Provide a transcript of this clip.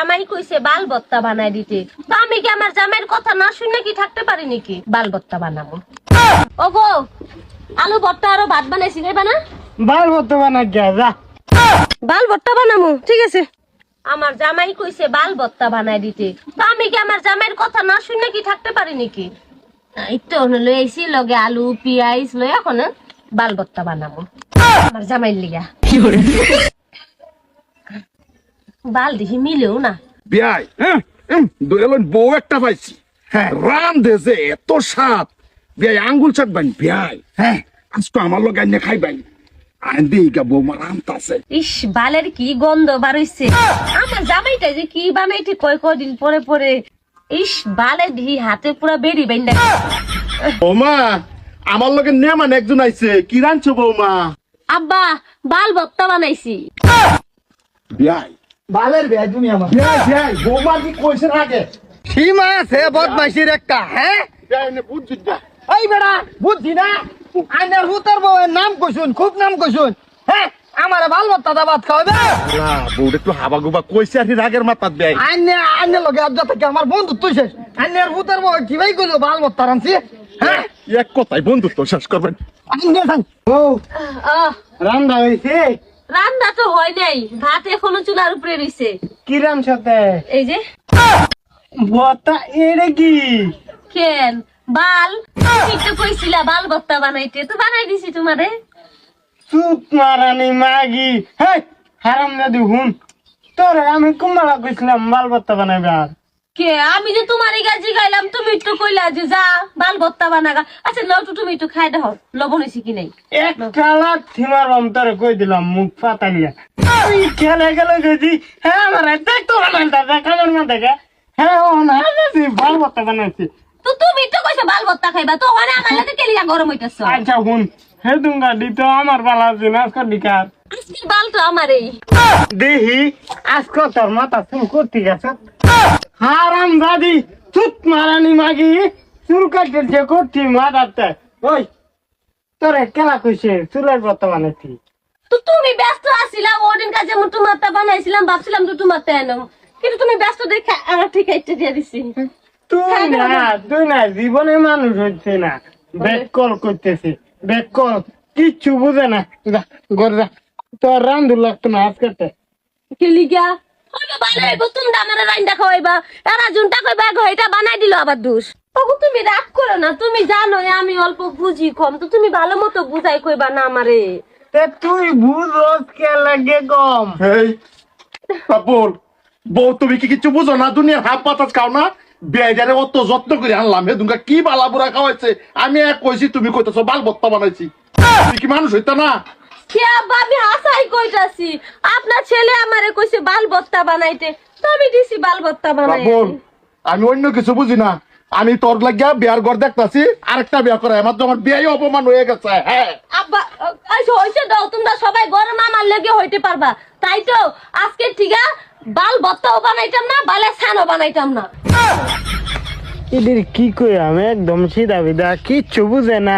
জামাই কইছে বাল ভর্তা বানাই দিতে, তো আমি কি আমার জামাইয়ের কথা না শুনে কি থাকতে পারি নাকি? বাল ভর্তা বানাবো। ওগো, আলু ভর্তা আর ভাত বানাইছি, খাইবা না? বাল ভর্তা বানা গিয়া যা। বাল ভর্তা বানাবো, ঠিক আছে। আমার জামাই কইছে বাল ভর্তা বানাই দিতে, তো আমি কি আমার জামাইয়ের কথা না শুনে কি থাকতে পারি নাকি? একটু লই আইছি, লগে আলু পেঁয়াজ লই, এখন বাল ভর্তা বানাবো আমার জামাইয়ের লিগা। বাল দেখি মিলেও না। বিয়াই দয়ালন বউ একটা পাইছি, হ্যাঁ রাম দেশে এত স্বাদ। বিয়াই আঙ্গুল চাটবাই, বিয়াই হ্যাঁ আজকে আমার লোক আইনে খাইবাই। আইন দিই গা বৌমা রামতাছে। ইস, বালের কি গন্ধ বারইছে। আমার জামাইটা যে কি বানাইতে কয়দিন পরে পরে। ইস, বালের দিহি হাতে পুরা বেরি বাইন্দা। বৌমা আমার লোকে নেমান একজন আইছে, কি রাঁধছো বৌমা? আব্বা, বাল ভর্তা বানাইছি। বিয়াই বালের বেয়া তুমি আমার বিয়াই বিয়াই বৌমা কি কইছে আগে? সীমা আছে বদমাইশির একটা। হ্যাঁ বিয়াই নে বুঝছিস না? এই বেড়া বুঝছি না, আইনের হুতার বউয়ের নাম কইছুন, খুব নাম কইছুন। হ্যাঁ আমারে বাল ভর্তা দা ভাত খাওয়াবে। না বউটা একটু হাবা গুবা কইছে আর রাগের মাথাত বিয়াই। আইনের লগে আব্দা থেকে আমার বন্ধুত্ব শেষ। আইনের হুতার বউ কি ভাই কইলো বাল ভর্তা রানছি। হ্যাঁ এক কথাই বন্ধুত্ব শেষ করবেন। আইনে যান ও আহ, রান্না হইছে। রান্না তো হয় নাই, ভাত এখনো চুলার উপরে রইছে। কি রাম সাথে এই যে ভর্তা এরে কি কেন বাল, তুমি তো কইছিলা বাল ভর্তা বানাইতে, তো বানাই দিছি তোমারে। চুপ মারানি মাগি। হেই হারাম দাদি হুন, তোরে আমি কুম্বালা কইছিলাম বাল ভর্তা বানাইবে। আর কে আমি যে তোমারই গাজি গাইলাম, তুমি একটু কইলা যে যা বাল ভর্তা বানাগা। আচ্ছা নাও তো, তুমি একটু খাই দাও, লবণ হইছে কি নাই। এক কালা থিমার তোরে কই দিলাম মুখ ফাতালিয়া। আমি খেলে গেলে যদি হ্যাঁ আমার দেখ তোরা মানতা দেখ আমার মা দেখে। হ্যাঁ ও না বাল ভর্তা বানাইছি। তো তুমি তো কইছো বাল ভর্তা খাইবা, তো ওখানে আমার লাগে কেলিয়া গরম হইতাছ। আচ্ছা হুন, হে দুঙ্গা দিত আমার বালা জিনাস কর দিকার আজকের বাল তো আমারই। দেহি আজকে তোর মাথা চুল করতে গেছে। হারাম দাদি চুপ মারানি মাগি, চুল কাটতে যে করতি মাথাতে। ওই তোরে কেলা কইছে চুলের ভর্তা বানাইছি। তো তুমি ব্যস্ত আছিলা, ওদিন কাজে যেমন তোমারটা বানাইছিলাম, ভাবছিলাম তো তোমারটা এনো, কিন্তু তুমি ব্যস্ত দেখে আমার ঠিক আইতে দিয়ে দিছি। তুই না জীবনে মানুষ হচ্ছে না, ব্যাক কল করতেছে, ব্যাক কল কিচ্ছু বুঝে না। যা ঘরে যা, তোর রান্ধু লাগতো না আজকে। কেলিগা হইলো বানাইবো, তুমি আমার রাইন্দা খাওয়াইবা, এরা জুনটা কইবা গো এটা বানাই দিল আবার দোষ। ওগো তুমি রাগ করো না, তুমি জানো আমি অল্প বুঝি কম, তো তুমি ভালো মতো বুঝাই কইবা না আমারে। তুই বুঝস কে লাগে কম। এই পাপল বউ তুমি কি কিছু বুঝো না? দুনিয়ার হাফ পাতাস খাও না? বেজারে অত যত্ন করে আনলাম, হে দুঙ্গা কি বালা বুড়া খাওয়াইছে। আমি এক কইছি, তুমি কইতেছো বাল ভর্তা বানাইছি। তুমি কি মানুষ হইতা না? কে আব্বা, আমি হাসাই কইতাছি, আপনার ছেলে আমারে কইছে বাল ভর্তা বানাইতে, তো আমি দিছি বাল ভর্তা বানাই। পাপল আমি অন্য কিছু বুঝি না। আমি তোর লাগিয়া বিয়ার ঘর দেখতাছি, আরেকটা বিয়া করে আমার তো আমার বিয়াই অপমান হয়ে গেছে। হ্যাঁ আব্বা হইছে দাও, তোমরা সবাই গরম আমার লেগে হইতে পারবা, তাই তো আজকে ঠিকা বাল ভর্তাও বানাইতাম না, বালে ছানও বানাইতাম না। এদের কি কই আমি একদম সিধা বিধা, কিচ্ছু বুঝে না।